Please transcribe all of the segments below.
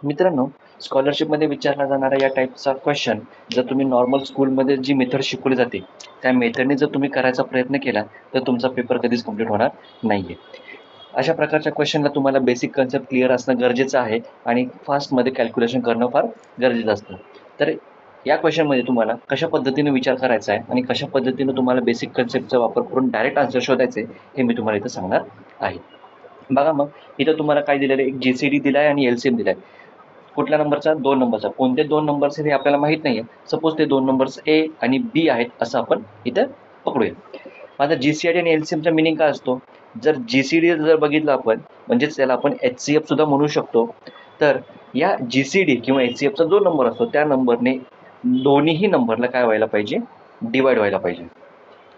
मित्रांनो, स्कॉलरशिपमध्ये विचारला जाणारा या टाईपचा क्वेश्चन जर तुम्ही नॉर्मल स्कूलमध्ये जी मेथड शिकवली जाते त्या मेथडने जर तुम्ही करायचा प्रयत्न केला तर तुमचा पेपर कधीच कंप्लीट होणार नाही आहे. अशा प्रकारच्या क्वेश्चनला तुम्हाला बेसिक कन्सेप्ट क्लिअर असणं गरजेचं आहे आणि फास्टमध्ये कॅल्क्युलेशन करणं फार गरजेचं असतं. तर या क्वेश्चनमध्ये तुम्हाला कशा पद्धतीने विचार करायचा आहे आणि कशा पद्धतीने तुम्हाला बेसिक कन्सेप्टचा वापर करून डायरेक्ट आन्सर शोधायचे हे मी तुम्हाला इथं सांगणार आहे. बघा मग इथं तुम्हाला काय दिलेलं आहे, एक GCD दिला आहे आणि LCM दिला आहे. कुठल्या नंबरचा? 2 नंबरचा. कोणते 2 नंबर्स आहेत हे आपल्याला माहीत नाही आहे. सपोज ते 2 नंबर्स A आणि B आहेत असं आपण इथं पकडूया. आता GCD आणि LCMचा मिनिंग काय असतो? जर GCD जर बघितलं आपण म्हणजेच त्याला आपण HCF सुद्धा म्हणू शकतो. तर या GCD किंवा HCFचा जो नंबर असतो त्या नंबरने दोन्हीही नंबरला काय व्हायला पाहिजे? डिवाइड व्हायला पाहिजे.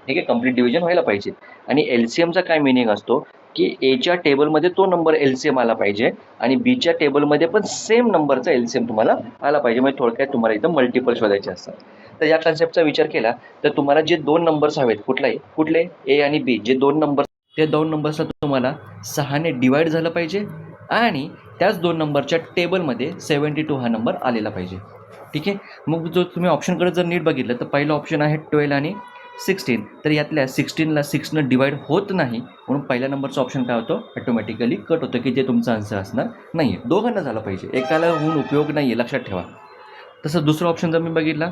ठीक आहे, कंप्लीट डिव्हिजन व्हायला पाहिजे. आणि LCMचा काय मिनिंग असतो की Aच्या टेबलमध्ये तो नंबर LCM आला पाहिजे आणि Bच्या टेबलमध्ये पण सेम नंबरचा LCM तुम्हाला आला पाहिजे. म्हणजे थोडक्यात तुम्हाला इथं मल्टिपल शोधायचे असतात. तर या कन्सेप्टचा विचार केला तर तुम्हाला जे 2 नंबर्स हवेत कुठले A आणि B जे 2 नंबर ते 2 नंबर्सला तुम्हाला 6ने डिवाइड झालं पाहिजे आणि त्याच 2 नंबरच्या टेबलमध्ये 72 हा नंबर आलेला पाहिजे. ठीक आहे, मग जो तुम्ही ऑप्शनकडे जर नीट बघितलं तर पहिलं ऑप्शन आहे 12 आणि 16. तर यातल्या 16ला 6नं डिवाइड होत नाही म्हणून पहिल्या नंबरचा ऑप्शन काय होतो? ऑटोमॅटिकली कट होतं की जे तुमचा आन्सर असणार नाही आहे. दोघांना झालं पाहिजे, एकाला होऊन उपयोग नाही आहे, लक्षात ठेवा. तसं दुसरा ऑप्शन जर मी बघितला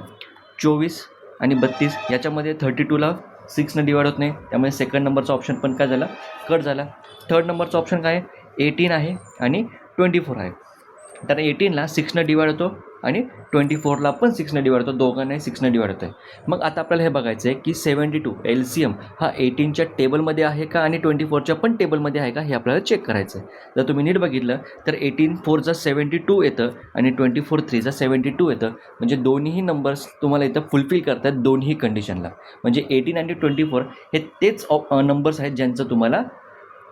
24 आणि 32 याच्यामध्ये 32ला 6नं डिवाइड होत नाही त्यामुळे सेकंड नंबरचा ऑप्शन पण काय झाला? कट झाला. थर्ड नंबरचा ऑप्शन काय आहे? 18 आहे आणि 24 आहे. तर 18ला 6नं डिवाइड होतो आणि 24ला पण 6नं डिवाइड होतो, दोघांनाही 6नं डिवाइड होतं आहे. मग आता आपल्याला हे बघायचं आहे की 72 LCM हा 18च्या टेबलमध्ये आहे का आणि 24च्या पण टेबलमध्ये आहे का हे आपल्याला चेक करायचं आहे. जर तुम्ही नीट बघितलं तर 18 4चा 72 येतं आणि 24 3चा 72 येतं. म्हणजे दोन्हीही नंबर्स तुम्हाला इथं फुलफिल करतात दोन्ही कंडिशनला. म्हणजे 18 आणि 24 हे तेच नंबर्स आहेत ज्यांचं तुम्हाला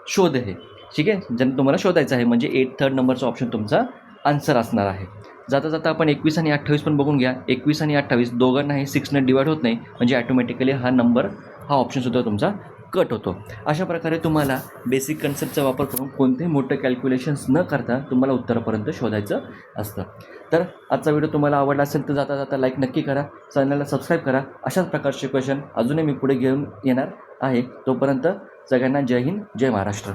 शोध आहे. ठीक आहे, ज्यांना तुम्हाला शोधायचं आहे म्हणजे थर्ड नंबरचा ऑप्शन तुमचा आन्सर असणार आहे. जाता जाता आपण 21 आणि 28 पण बघून घ्या. 21 आणि 28 दोघांनाही 6नं डिवाइड होत नाही म्हणजे ॲटोमॅटिकली हा ऑप्शनसुद्धा तुमचा कट होतो. अशा प्रकारे तुम्हाला बेसिक कन्सेप्टचा वापर करून कोणतेही मोठे कॅल्क्युलेशन्स न करता तुम्हाला उत्तरापर्यंत शोधायचं असतं. तर आजचा व्हिडिओ तुम्हाला आवडला असेल तर जाता जाता लाईक नक्की करा, चॅनलला सबस्क्राईब करा. अशाच प्रकारचे क्वेश्चन अजूनही मी पुढे घेऊन येणार आहे. तोपर्यंत सगळ्यांना जय हिंद, जय महाराष्ट्र.